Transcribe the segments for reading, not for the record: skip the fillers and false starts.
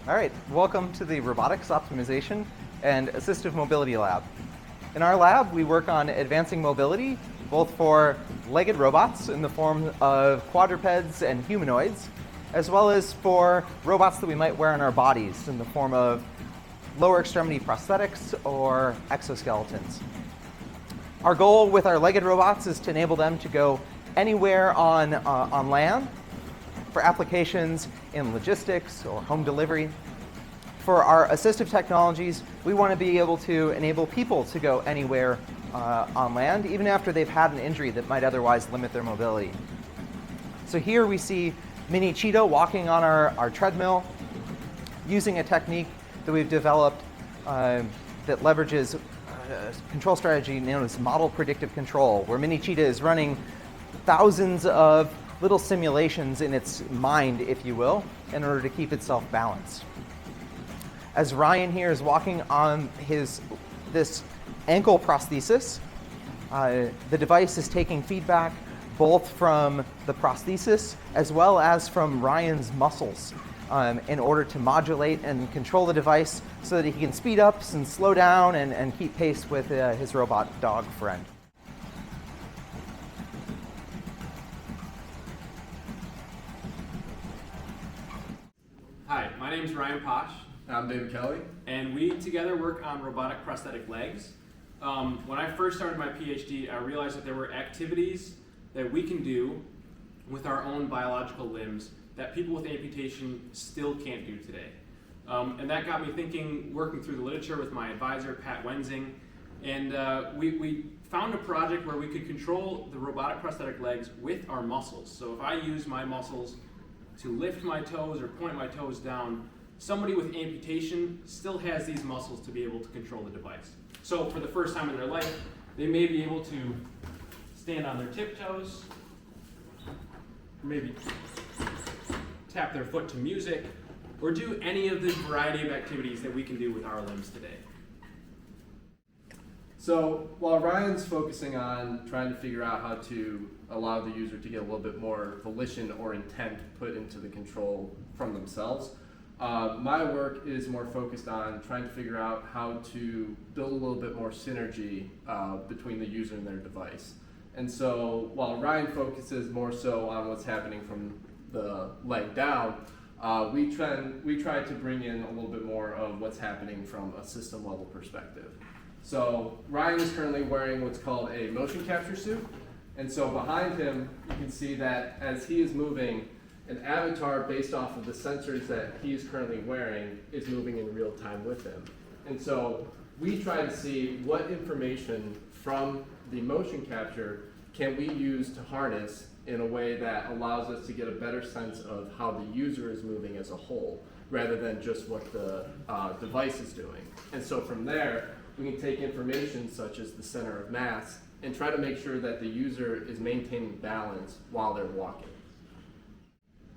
All right, welcome to the Robotics Optimization and Assistive Mobility Lab. In our lab, we work on advancing mobility, both for legged robots in the form of quadrupeds and humanoids, as well as for robots that we might wear on our bodies in the form of lower extremity prosthetics or exoskeletons. Our goal with our legged robots is to enable them to go anywhere on land for applications in logistics or home delivery. For our assistive technologies, we want to be able to enable people to go anywhere on land, even after they've had an injury that might otherwise limit their mobility. So here we see Mini Cheetah walking on our treadmill, using a technique that we've developed that leverages a control strategy known as model predictive control, where Mini Cheetah is running thousands of little simulations in its mind, if you will, in order to keep itself balanced. As Ryan here is walking on this ankle prosthesis, the device is taking feedback both from the prosthesis as well as from Ryan's muscles in order to modulate and control the device so that he can speed up and slow down and keep pace with his robot dog friend. Hi, my name is Ryan Posh. I'm David Kelly. And we together work on robotic prosthetic legs. When I first started my PhD, I realized that there were activities that we can do with our own biological limbs that people with amputation still can't do today. And that got me thinking, working through the literature with my advisor, Pat Wenzing, and we found a project where we could control the robotic prosthetic legs with our muscles. So if I use my muscles to lift my toes or point my toes down, somebody with amputation still has these muscles to be able to control the device. So for the first time in their life, they may be able to stand on their tiptoes, maybe tap their foot to music, or do any of the variety of activities that we can do with our limbs today. So while Ryan's focusing on trying to figure out how to allow the user to get a little bit more volition or intent put into the control from themselves, my work is more focused on trying to figure out how to build a little bit more synergy between the user and their device. And so while Ryan focuses more so on what's happening from the leg down, we try to bring in a little bit more of what's happening from a system level perspective. So Ryan is currently wearing what's called a motion capture suit. And so behind him, you can see that as he is moving, an avatar based off of the sensors that he is currently wearing is moving in real time with him. And so we try to see what information from the motion capture can we use to harness in a way that allows us to get a better sense of how the user is moving as a whole, rather than just what the device is doing. And so from there, we can take information such as the center of mass and try to make sure that the user is maintaining balance while they're walking.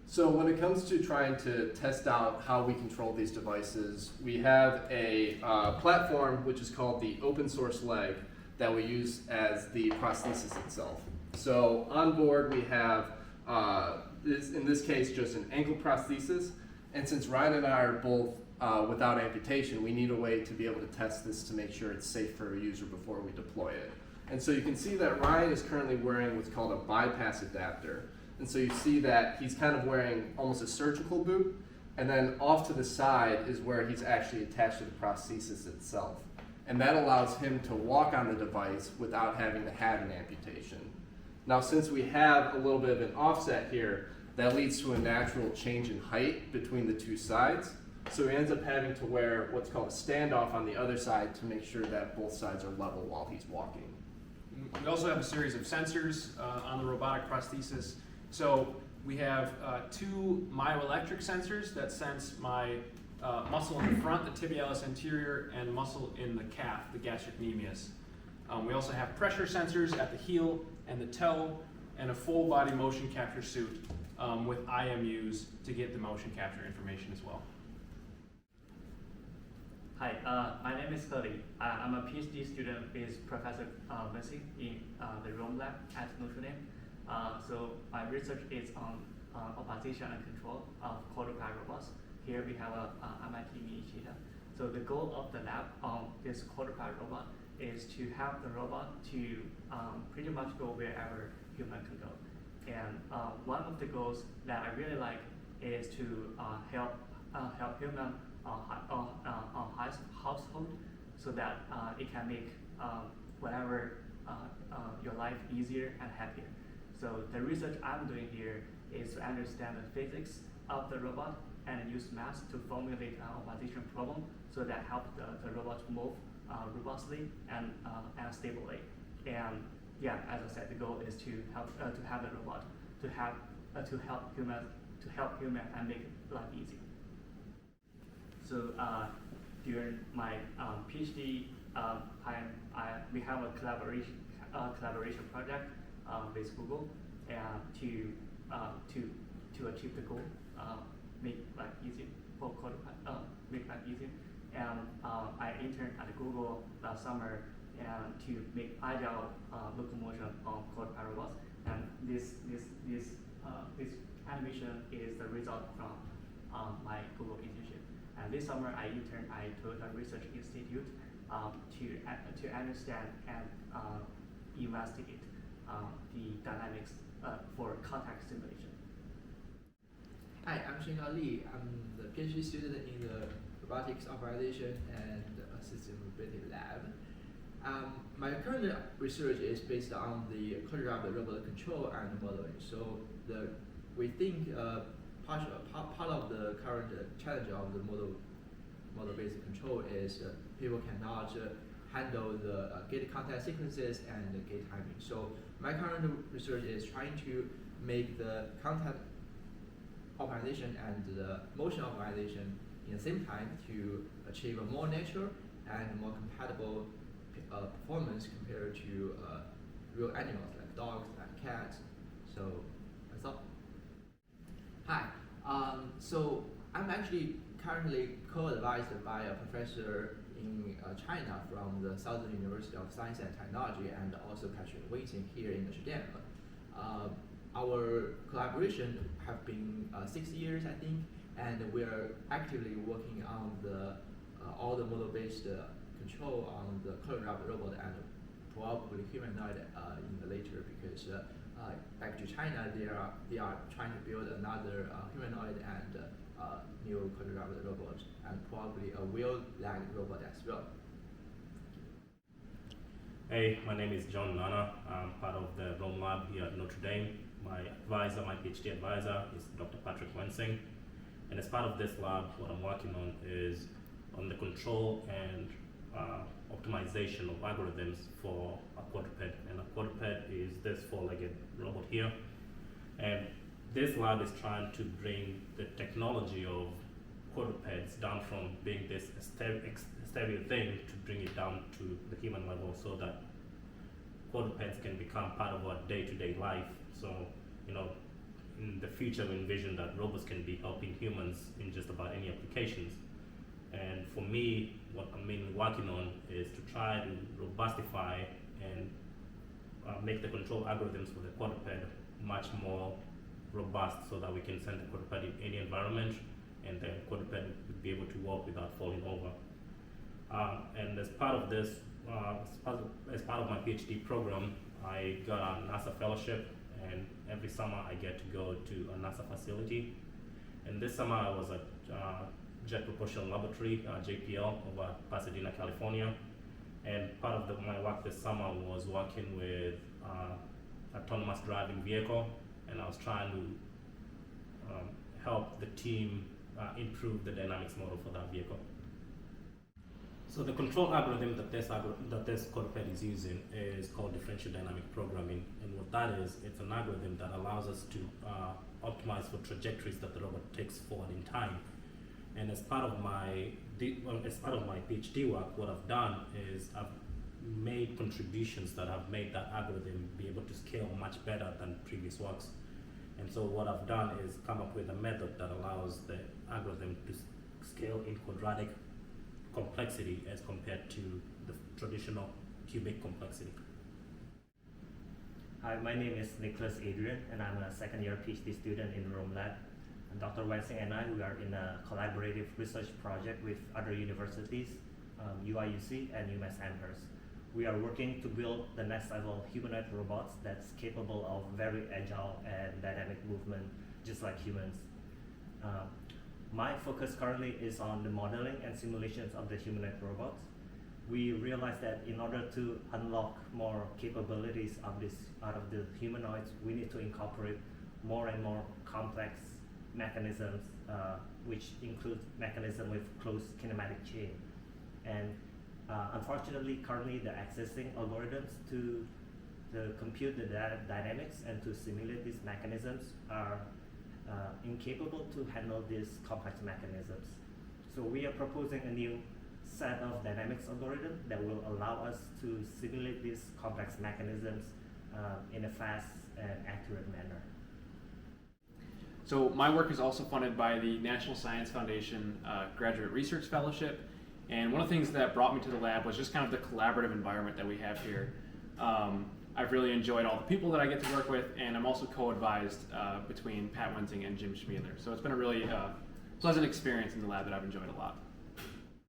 So when it comes to trying to test out how we control these devices, we have a platform which is called the open source leg that we use as the prosthesis itself. So on board we have, in this case, just an ankle prosthesis. And since Ryan and I are both without amputation, we need a way to be able to test this to make sure it's safe for a user before we deploy it. And so you can see that Ryan is currently wearing what's called a bypass adapter. And so you see that he's kind of wearing almost a surgical boot, and then off to the side is where he's actually attached to the prosthesis itself. And that allows him to walk on the device without having to have an amputation. Now, since we have a little bit of an offset here, that leads to a natural change in height between the two sides. So he ends up having to wear what's called a standoff on the other side to make sure that both sides are level while he's walking. We also have a series of sensors on the robotic prosthesis. So we have two myoelectric sensors that sense my muscle in the front, the tibialis anterior, and muscle in the calf, the gastrocnemius. We also have pressure sensors at the heel and the toe, and a full body motion capture suit with IMUs to get the motion capture information as well. Hi, my name is Curly. I'm a PhD student with Professor Wenzing in the Rome lab at Notre. So my research is on optimization and control of quadruped robots. here we have a MIT mini cheetah. So the goal of the lab on this quadruped robot is to have the robot to pretty much go wherever human can go. And one of the goals that I really like is to help human household, so that it can make whatever your life easier and happier. So the research I'm doing here is to understand the physics of the robot and use math to formulate an optimization problem so that help the robot to move robustly and stably. And yeah, as I said, the goal is to have the robot to help human and make life easy. So during my PhD time, we have a collaboration project with Google to achieve the goal, make life easier for make life easier. And I interned at Google last summer and to make agile locomotion on quadruped robots. And this animation is the result from my Google internship. And this summer I interned at Toyota Research Institute to understand and investigate the dynamics for contact simulation. Hi, I'm Shinghao Li. I'm the PhD student in the Robotics Optimization and System Mobility Lab. My current research is based on the quadruped robot control and modeling. So we think part of the current challenge of the model-based control is people cannot handle the gate contact sequences and the gate timing. So my current research is trying to make the contact optimization and the motion optimization in the same time to achieve a more natural and more compatible performance compared to real animals like dogs and cats. So that's all. Hi. So I'm actually currently co-advised by a professor in China from the Southern University of Science and Technology, and also Patrick Winston here in Notre Dame. Our collaboration have been 6 years, I think, and we are actively working on all the model-based control on the quadruped robot and probably humanoid in the later, because back to China, they are trying to build another humanoid and new quadruped robot, and probably a wheel-legged robot as well. Hey, my name is John Nana. I'm part of the Rome Lab here at Notre Dame. My PhD advisor is Dr. Patrick Wensing. And as part of this lab, what I'm working on is on the control and optimization of algorithms for a quadruped. And a quadruped is this four-legged robot here. And this lab is trying to bring the technology of quadrupeds down from being this stereo thing to bring it down to the human level, so that quadrupeds can become part of our day-to-day life. So, in the future we envision that robots can be helping humans in just about any applications. And for me, what I'm mainly working on is to try to robustify and make the control algorithms for the quadruped much more robust, so that we can send the quadruped in any environment and the quadruped would be able to walk without falling over. And as part of this, as part of my PhD program, I got a NASA fellowship, and every summer I get to go to a NASA facility. And this summer I was at Jet Propulsion Laboratory, JPL, over Pasadena, California. And part of my work this summer was working with autonomous driving vehicle, and I was trying to help the team improve the dynamics model for that vehicle. So the control algorithm that this quadruped is using is called differential dynamic programming, and what that is, it's an algorithm that allows us to optimize for trajectories that the robot takes forward in time. And as part of my PhD work, what I've done is I've made contributions that have made that algorithm be able to scale much better than previous works. And so what I've done is come up with a method that allows the algorithm to scale in quadratic complexity as compared to the traditional cubic complexity. Hi, my name is Nicholas Adrian, and I'm a second-year PhD student in the Rome Lab. Dr. Wensing and I, we are in a collaborative research project with other universities, UIUC and UMass Amherst. We are working to build the next level humanoid robots that's capable of very agile and dynamic movement, just like humans. My focus currently is on the modeling and simulations of the humanoid robots. We realized that in order to unlock more capabilities of out of the humanoids, we need to incorporate more and more complex mechanisms, which include mechanisms with closed kinematic chain. And unfortunately, currently the existing algorithms to compute the dynamics and to simulate these mechanisms are incapable to handle these complex mechanisms. So we are proposing a new set of dynamics algorithms that will allow us to simulate these complex mechanisms in a fast and accurate manner. So my work is also funded by the National Science Foundation Graduate Research Fellowship. And one of the things that brought me to the lab was just kind of the collaborative environment that we have here. I've really enjoyed all the people that I get to work with, and I'm also co-advised between Pat Wensing and Jim Schmiedler. So it's been a really pleasant experience in the lab that I've enjoyed a lot.